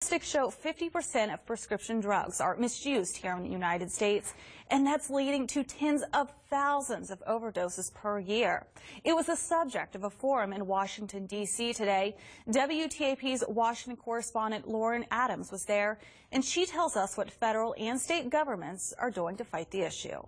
Statistics show 50% of prescription drugs are misused here in the United States, and that's leading to tens of thousands of overdoses per year. It was the subject of a forum in Washington, D.C. today. WTAP's Washington correspondent Lauren Adams was there, and she tells us what federal and state governments are doing to fight the issue.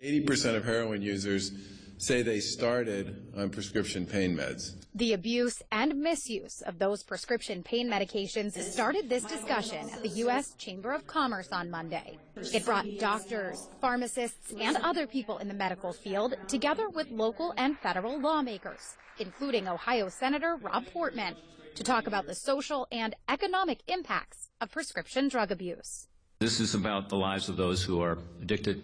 80% of heroin users say they started on prescription pain meds. The abuse and misuse of those prescription pain medications started this discussion at the U.S. Chamber of Commerce on Monday. It brought doctors, pharmacists, and other people in the medical field together with local and federal lawmakers, including Ohio Senator Rob Portman, to talk about the social and economic impacts of prescription drug abuse. This is about the lives of those who are addicted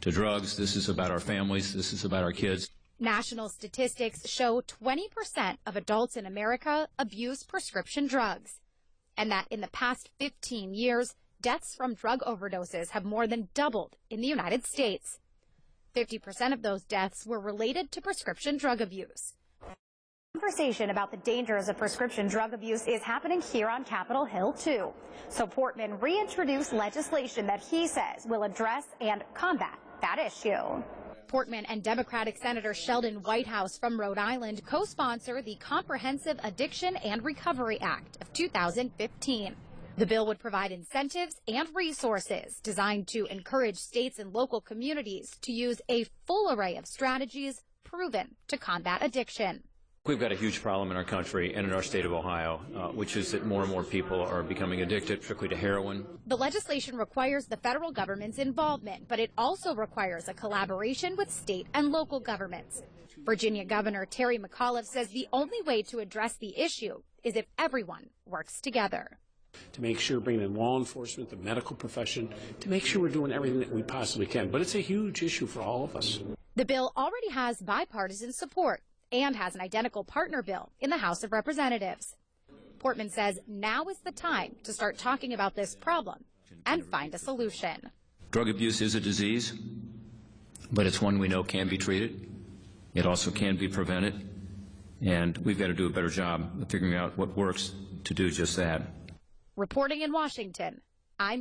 to drugs. This is about our families. This is about our kids. National statistics show 20% of adults in America abuse prescription drugs, and that in the past 15 years, deaths from drug overdoses have more than doubled in the United States. 50% of those deaths were related to prescription drug abuse. Conversation about the dangers of prescription drug abuse is happening here on Capitol Hill, too. So Portman reintroduced legislation that he says will address and combat that issue. Portman and Democratic Senator Sheldon Whitehouse from Rhode Island co-sponsor the Comprehensive Addiction and Recovery Act of 2015. The bill would provide incentives and resources designed to encourage states and local communities to use a full array of strategies proven to combat addiction. We've got a huge problem in our country and in our state of Ohio, which is that more and more people are becoming addicted, particularly to heroin. The legislation requires the federal government's involvement, but it also requires a collaboration with state and local governments. Virginia Governor Terry McAuliffe says the only way to address the issue is if everyone works together. To make sure bringing in law enforcement, the medical profession, to make sure we're doing everything that we possibly can. But it's a huge issue for all of us. The bill already has bipartisan support and has an identical partner bill in the House of Representatives. Portman says now is the time to start talking about this problem and find a solution. Drug abuse is a disease, but it's one we know can be treated. It also can be prevented, and we've got to do a better job of figuring out what works to do just that. Reporting in Washington, I'm